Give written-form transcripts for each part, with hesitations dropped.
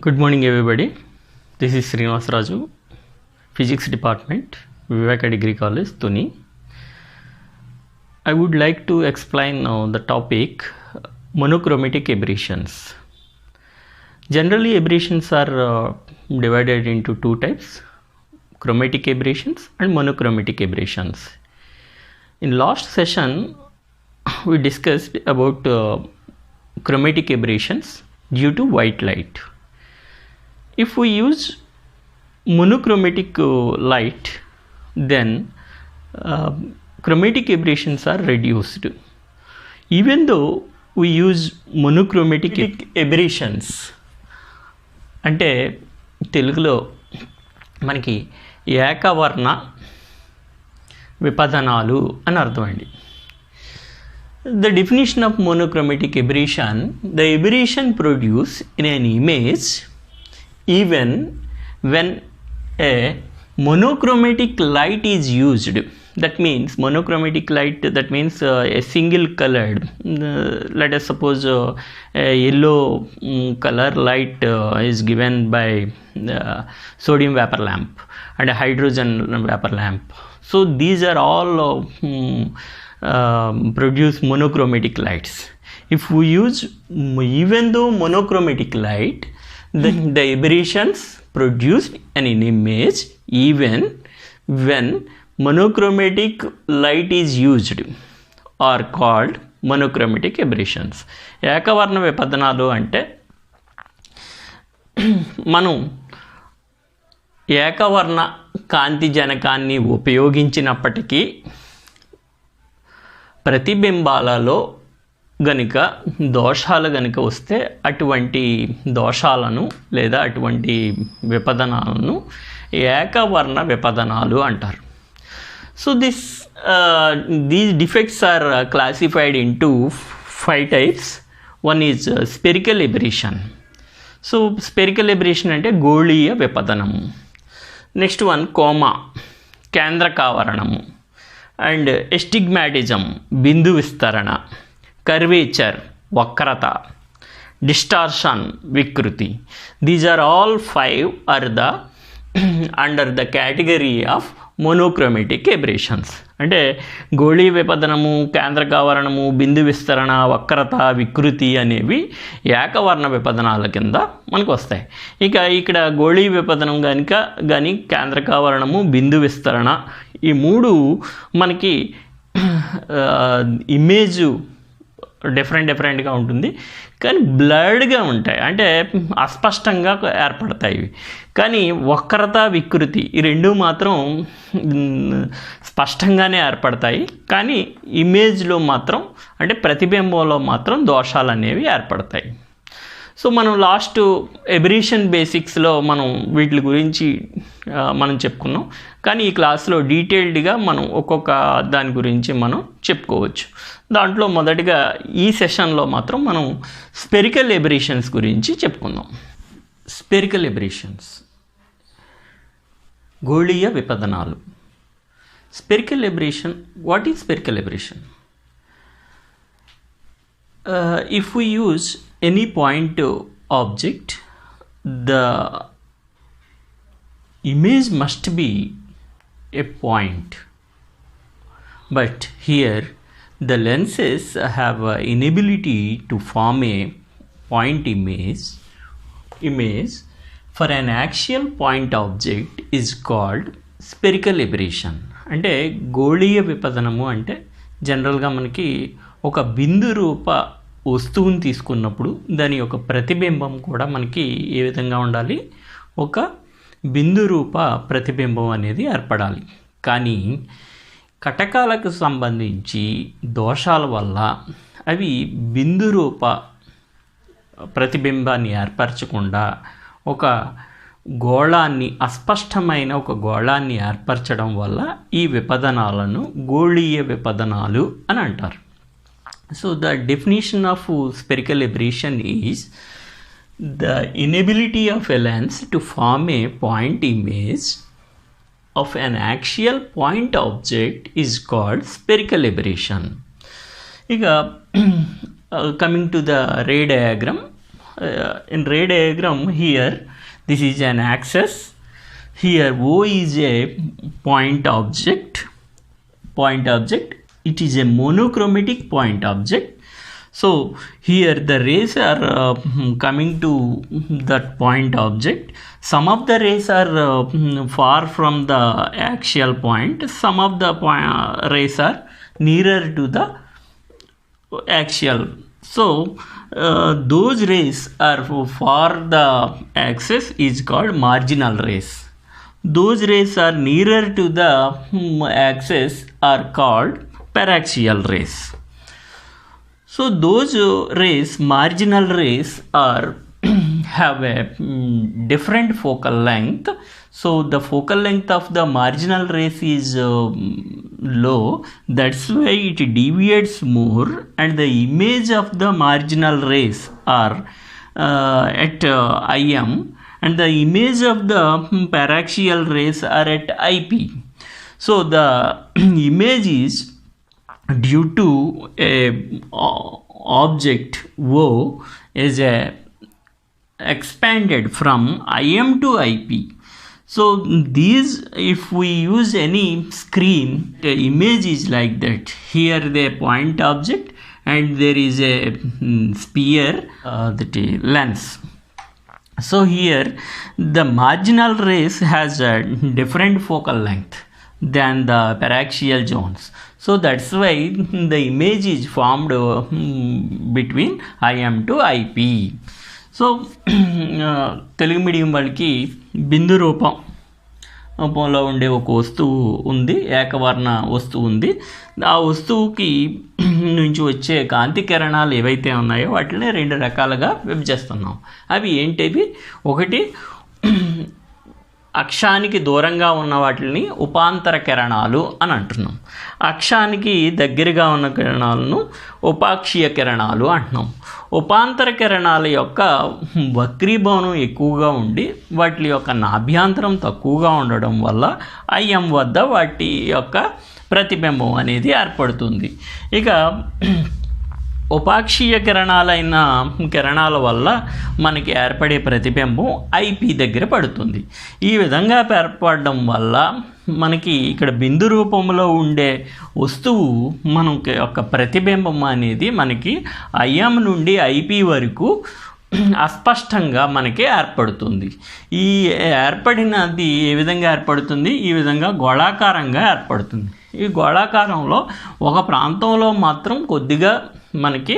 Good morning, everybody. This is Srinivas Raju, Physics Department, Viveka Degree College, Tuni. I would like to explain the topic monochromatic aberrations. Generally, aberrations are divided into two types: chromatic aberrations and monochromatic aberrations. In last session, we discussed about chromatic aberrations due to white light. If we use monochromatic light, then chromatic aberrations are reduced. Even though we use monochromatic aberrations, అంటే తెలుగులో మనకి ఏకవర్ణ విపదనాలు అని అర్థం అండి. The definition of monochromatic aberration: the aberration produced in an image even when a monochromatic light is used. That means monochromatic light, that means a single colored, let us suppose a yellow color light is given by sodium vapor lamp and a hydrogen vapor lamp. So these are all produce monochromatic lights. If we use even though monochromatic light, the aberrations produced an image even when monochromatic light is used are called monochromatic aberrations. ఏకవర్ణ విపదనాలు అంటే మనం ఏకవర్ణ కాంతి జనకాన్ని ఉపయోగించినప్పటికీ ప్రతిబింబాలలో గనుక దోషాలు గనుక వస్తే అటువంటి దోషాలను లేదా అటువంటి విపదనాలను ఏకవర్ణ విపదనాలు అంటారు. So these defects are classified into 5 types. One is spherical aberration. So spherical aberration అంటే గోళీయ విపదనము. నెక్స్ట్ వన్ కోమా, కేంద్రకావరణము. అండ్ ఎస్టిగ్మాటిజం, బిందు విస్తరణ. కర్వేచర్, వక్రత. డిస్టార్షన్, వికృతి. These are all 5 are the under the category of monochromatic aberrations. అంటే గోళీ విపదనము, కేంద్రకావరణము, బిందు విస్తరణ, వక్రత, వికృతి అనేవి ఏకవర్ణ విపదనాల కింద మనకు వస్తాయి. ఇక ఇక్కడ గోళీ విపదనం కానీ కేంద్రకావరణము, బిందు విస్తరణ ఈ మూడు మనకి ఇమేజ్ డిఫరెంట్గా ఉంటుంది, కానీ బ్లర్డ్గా ఉంటాయి, అంటే అస్పష్టంగా ఏర్పడతాయి. కానీ వక్రత, వికృతి ఈ రెండు మాత్రం స్పష్టంగానే ఏర్పడతాయి, కానీ ఇమేజ్లో మాత్రం అంటే ప్రతిబింబంలో మాత్రం దోషాలు అనేవి ఏర్పడతాయి. సో మనం లాస్ట్ ఎబరేషన్ బేసిక్స్లో మనం వీటి గురించి మనం చెప్పుకున్నాం, కానీ ఈ క్లాస్లో డీటెయిల్డ్గా మనం ఒక్కొక్క దాని గురించి మనం చెప్పుకోవచ్చు. దాంట్లో మొదటిగా ఈ సెషన్లో మాత్రం మనం స్పెరికల్ ఎబరేషన్స్ గురించి చెప్పుకుందాం. స్పెరికల్ ఎబరేషన్స్, గోళీయ విపదనాలు. Spherical aberration, what is spherical aberration? If we use any point object, the image must be a point, but here the lenses have inability to form a point image. For an axial point object is called spherical aberration. అంటే గోళీయ విపదనము అంటే జనరల్గా మనకి ఒక బిందు రూప వస్తువుని తీసుకున్నప్పుడు దాని యొక్క ప్రతిబింబం కూడా మనకి ఏ విధంగా ఉండాలి? ఒక బిందు రూప ప్రతిబింబం అనేది ఏర్పడాలి. కానీ కటకాలకు సంబంధించి దోషాల వల్ల అవి బిందు రూప ప్రతిబింబాన్ని ఏర్పరచకుండా ఒక గోళాన్ని, అస్పష్టమైన ఒక గోళాన్ని ఏర్పరచడం వల్ల ఈ విపదనాలను గోళీయ విపదనాలు అని అంటారు. So the definition of spherical aberration is the inability of a lens to form a point image of an axial point object is called spherical aberration. Coming to the ray diagram, in ray diagram here, this is an axis. Here O is a point object. It is a monochromatic point object. So here the rays are coming to that point object. Some of the rays are far from the axial point. Some of the rays are nearer to the axial. So those rays are for the axis is called marginal rays. Those rays are nearer to the axis are called paraxial rays. So those rays, marginal rays, are have a different focal length. So the focal length of the marginal rays is low. That's why it deviates more, and the image of the marginal rays are at IM, and the image of the paraxial rays are at IP. So the image is due to a object O is expanded from IM to IP. So these, if we use any screen, the image is like that. Here the point object, and there is a sphere, the lens. So here the marginal rays has a different focal length than the paraxial zones. So that's why the image is formed between IM to IP. So Telugu medium వాళ్ళకి బిందు రూపంలో ఉండే ఒక వస్తువు ఉంది, ఏకవర్ణ వస్తువు ఉంది. ఆ వస్తువుకి నుంచి వచ్చే కాంతి కిరణాలు ఏవైతే ఉన్నాయో వాటిని రెండు రకాలుగా విభజిస్తున్నాం. అవి ఏంటివి? ఒకటి, అక్షానికి దూరంగా ఉన్న వాటిని ఉపాంతర కిరణాలు అని అంటున్నాం. అక్షానికి దగ్గరగా ఉన్న కిరణాలను ఉపాక్షీయ కిరణాలు అంటున్నాం. ఉపాంతర కిరణాల యొక్క వక్రీభవనం ఎక్కువగా ఉండి వాటి యొక్క నాభ్యంతరం తక్కువగా ఉండడం వల్ల IM వద్ద వాటి యొక్క ప్రతిబింబం అనేది ఏర్పడుతుంది. ఇక ఉపాక్షీయ కిరణాల వల్ల మనకి ఏర్పడే ప్రతిబింబం IP దగ్గర పడుతుంది. ఈ విధంగా ఏర్పడడం వల్ల మనకి ఇక్కడ బిందు రూపంలో ఉండే వస్తువు మనకి యొక్క ప్రతిబింబం అనేది మనకి IM నుండి IP వరకు అస్పష్టంగా మనకి ఏర్పడుతుంది. ఈ ఏర్పడినది ఏ విధంగా ఏర్పడుతుంది? ఈ విధంగా గోళాకారంగా ఏర్పడుతుంది. ఈ గోళాకారంలో ఒక ప్రాంతంలో మాత్రం కొద్దిగా మనకి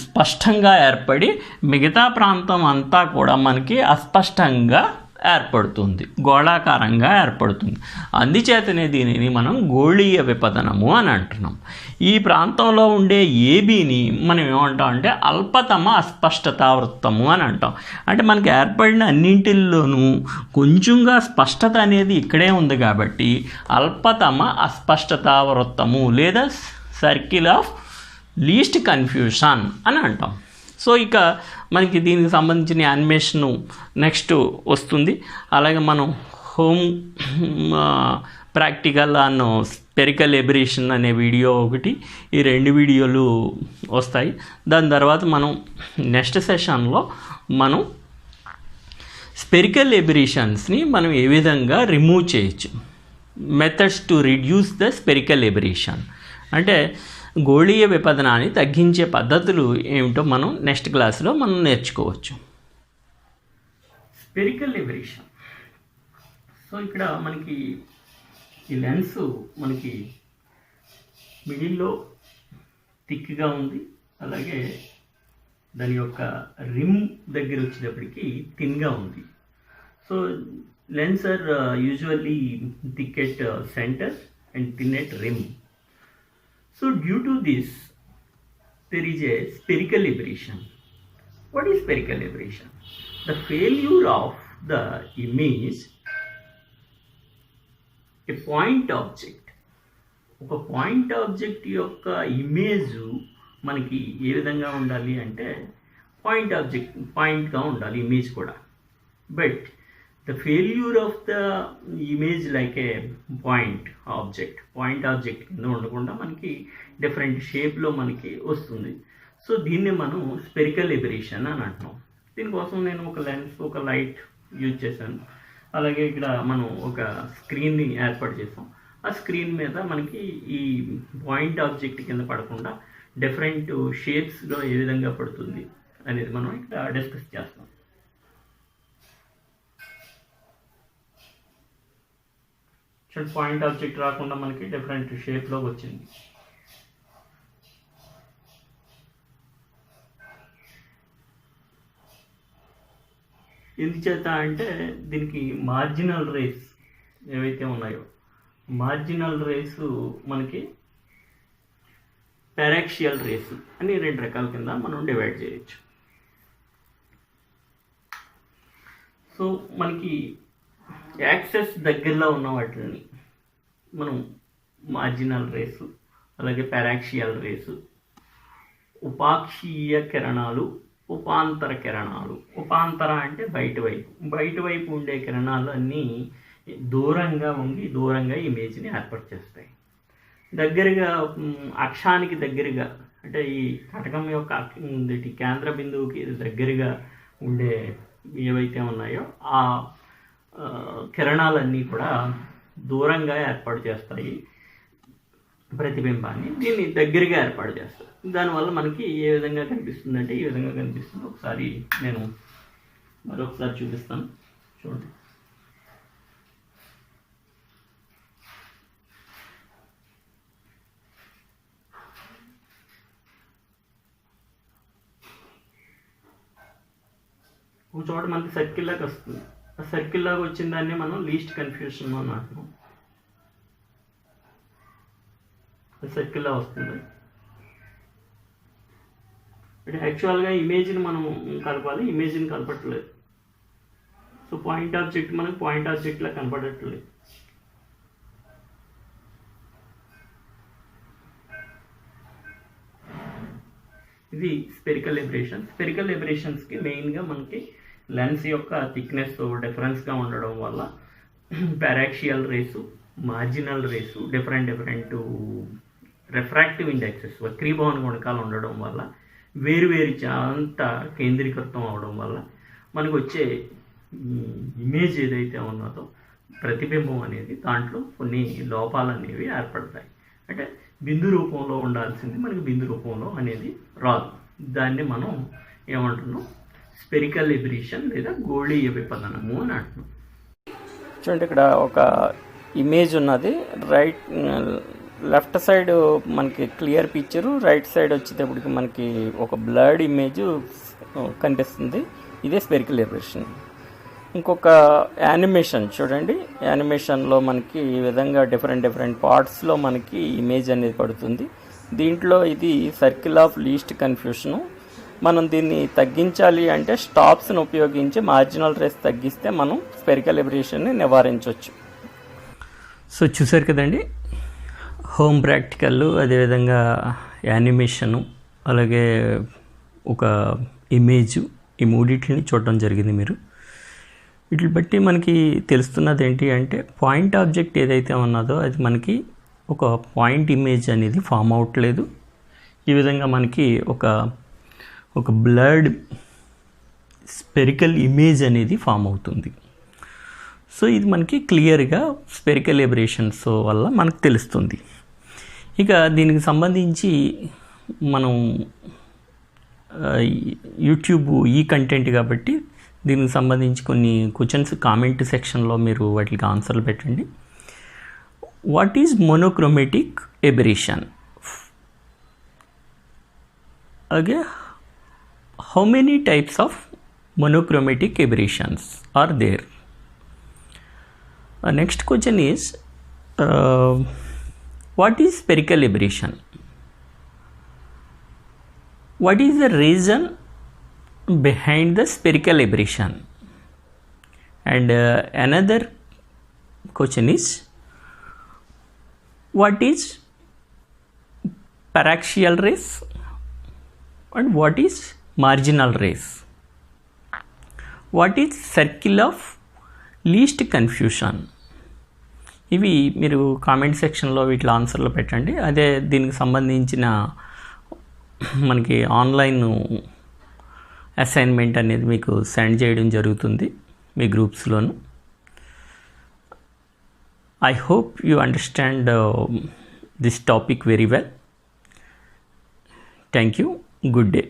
స్పష్టంగా ఏర్పడి మిగతా ప్రాంతం అంతా కూడా మనకి అస్పష్టంగా ఏర్పడుతుంది, గోళాకారంగా ఏర్పడుతుంది. అందుచేతనే దీనిని మనం గోళీయ విపదనము అని అంటున్నాం. ఈ ప్రాంతంలో ఉండే ఏబీని మనం ఏమంటాం అంటే అల్పతమ అస్పష్టతా వృత్తము అని అంటాం. అంటే మనకి ఏర్పడిన అన్నింటిల్లోనూ కొంచెంగా స్పష్టత అనేది ఇక్కడే ఉంది కాబట్టి అల్పతమ అస్పష్టతా వృత్తము లేదా సర్కిల్ ఆఫ్ లీస్ట్ కన్ఫ్యూషన్ అని అంటాం. సో ఇక మనకి దీనికి సంబంధించిన యానిమేషను నెక్స్ట్ వస్తుంది. అలాగే మనం home practical on spherical aberration అనే వీడియో ఒకటి, ఈ 2 వీడియోలు వస్తాయి. దాని తర్వాత మనం నెక్స్ట్ సెషన్లో మనం స్పెరికల్ ఎబరేషన్స్ని మనం ఏ విధంగా రిమూవ్ చేయొచ్చు, methods to reduce the spherical aberration, అంటే గోళీయ విపదనాన్ని తగ్గించే పద్ధతులు ఏమిటో మనం నెక్స్ట్ క్లాస్లో మనం నేర్చుకోవచ్చు. Spherical aberration. సో ఇక్కడ మనకి ఈ లెన్స్ మనకి మిడిల్లో థిక్గా ఉంది, అలాగే దాని యొక్క రిమ్ దగ్గర వచ్చేటప్పటికి థిన్గా ఉంది. So lens are usually thick at centre and thin at rim. So due to this, there is a spherical aberration. What is spherical aberration? The failure of the image, a point object. ఒక point object యొక్క image మనకి ఏ విధంగా ఉండాలి అంటే పాయింట్గా ఉండాలి image కూడా. But the failure of the image like a point object కింద ఉండకుండా మనకి డిఫరెంట్ షేప్లో మనకి వస్తుంది. సో దీన్ని మనం స్పెరికల్ ఎబరేషన్ అని అంటున్నాం. దీనికోసం నేను ఒక లెన్స్, ఒక లైట్ యూజ్ చేశాను. అలాగే ఇక్కడ మనం ఒక స్క్రీన్ని ఏర్పాటు చేసాం. ఆ స్క్రీన్ మీద మనకి ఈ పాయింట్ ఆబ్జెక్ట్ కింద పడకుండా డిఫరెంట్ షేప్స్లో ఏ విధంగా పడుతుంది అనేది మనం ఇక్కడ డిస్కస్ చేస్తాం. పాయింట్ ఆబ్జెక్ట్ రాకుండా మనకి డిఫరెంట్ షేప్లో వచ్చింది. ఎందుచేత అంటే దీనికి మార్జినల్ రేస్ ఏవైతే ఉన్నాయో, మార్జినల్ రేసు మనకి పారాక్సియల్ రేసు అని 2 రకాల కింద మనం డివైడ్ చేయొచ్చు. సో మనకి యాక్సెస్ దగ్గరలో ఉన్న వాటిని మనం మార్జినల్ రేసు, అలాగే పారాక్సియల్ రేసు, ఉపాక్షీయ కిరణాలు, ఉపాంతర కిరణాలు. ఉపాంతర అంటే బయట వైపు ఉండే కిరణాలు అన్నీ దూరంగా ఉండి దూరంగా ఇమేజ్ని ఏర్పాటు చేస్తాయి. దగ్గరగా అక్షానికి దగ్గరగా అంటే ఈ కటకం యొక్క కేంద్ర బిందువుకి దగ్గరగా ఉండే ఏవైతే ఉన్నాయో ఆ కిరణాలన్నీ కూడా దూరంగా ఏర్పాటు చేస్తాయి ప్రతిబింబాన్ని. దీన్ని దగ్గరగా ఏర్పాటు చేస్తాయి. దానివల్ల మనకి ఏ విధంగా కనిపిస్తుంది అంటే ఈ విధంగా కనిపిస్తుంది. ఒకసారి నేను మరొకసారి చూపిస్తాను, చూడండి. ఒక చోట మనకి సర్కిల్ లాగా వస్తుంది. ఆ సర్కిల్ లాగా వచ్చిన దాన్ని మనం లీస్ట్ కన్ఫ్యూషన్ అని అంటున్నాం. సర్కిల్ లా వస్తుంది. అంటే యాక్చువల్గా ఇమేజ్ని మనం కలపాలి, ఇమేజ్ని కలపట్లేదు. సో పాయింట్ ఆబ్జెక్ట్ మనకు పాయింట్ ఆబ్జెక్ట్లా కనపడట్లేదు. ఇది స్పెరికల్ ఎబరేషన్. స్పెరికల్ ఎబరేషన్స్కి మెయిన్గా మనకి లెన్స్ యొక్క థిక్నెస్ డిఫరెన్స్గా ఉండడం వల్ల paraxial rays, marginal rays, different refractive indexes, వక్రీభవన గుణకాలు ఉండడం వల్ల వేరు అంత కేంద్రీకృతం అవడం వల్ల మనకు వచ్చే ఇమేజ్ ఏదైతే ఉన్నదో ప్రతిబింబం అనేది దాంట్లో కొన్ని లోపాలు అనేవి ఏర్పడతాయి. అంటే బిందు రూపంలో ఉండాల్సింది మనకి బిందు రూపంలో అనేది రాదు. దాన్ని మనం ఏమంటున్నాం, స్పెరికల్ ఎబరేషన్ లేదా గోళీయ విపదనము అని అంటున్నాం. చూడండి, ఇక్కడ ఒక ఇమేజ్ ఉన్నది. లెఫ్ట్ సైడ్ మనకి క్లియర్ పిక్చరు, రైట్ సైడ్ వచ్చేటప్పటికి మనకి ఒక బ్లర్డ్ ఇమేజ్ కనిపిస్తుంది. ఇదే స్పెరికల్ ఎబరేషన్. ఇంకొక యానిమేషన్ చూడండి. యానిమేషన్లో మనకి ఈ విధంగా డిఫరెంట్ పార్ట్స్లో మనకి ఇమేజ్ అనేది పడుతుంది. దీంట్లో ఇది సర్కిల్ ఆఫ్ లీస్ట్ కన్ఫ్యూషను. మనం దీన్ని తగ్గించాలి అంటే స్టాప్స్ని ఉపయోగించి మార్జినల్ రేస్ తగ్గిస్తే మనం స్పెరికల్ ఎబరేషన్ని నివారించవచ్చు. సో చూసారు కదండి, హోమ్ ప్రాక్టికల్, అదేవిధంగా యానిమేషను, అలాగే ఒక ఇమేజు, ఈ మూడింటిని చూడటం జరిగింది. మీరు వీటిని బట్టి మనకి తెలుస్తున్నది ఏంటి అంటే పాయింట్ ఆబ్జెక్ట్ ఏదైతే ఉన్నదో అది మనకి ఒక పాయింట్ ఇమేజ్ అనేది ఫామ్ అవ్వట్లేదు. ఈ విధంగా మనకి ఒక బ్లర్డ్ స్పెరికల్ ఇమేజ్ అనేది ఫామ్ అవుతుంది. సో ఇది మనకి క్లియర్గా స్పెరికల్ ఎబరేషన్స్ వల్ల మనకు తెలుస్తుంది. ఇక దీనికి సంబంధించి మనం యూట్యూబ్ ఈ కంటెంట్ కాబట్టి దీనికి సంబంధించి కొన్ని క్వశ్చన్స్ కామెంట్ సెక్షన్లో మీరు వాటికి ఆన్సర్లు పెట్టండి. What is monochromatic aberration? అలాగే how many types of monochromatic aberrations are there? Next question is what is spherical aberration? What is the reason behind the spherical aberration? And another question is what is paraxial rays and what is marginal rays? What is circle of least confusion? ఇవి మీరు comment సెక్షన్లో వీటిలో ఆన్సర్లు పెట్టండి. అదే దీనికి సంబంధించిన మనకి ఆన్లైన్ అసైన్మెంట్ అనేది మీకు సెండ్ చేయడం జరుగుతుంది మీ గ్రూప్స్లోను. I hope you understand this topic very well. Thank you. Good day.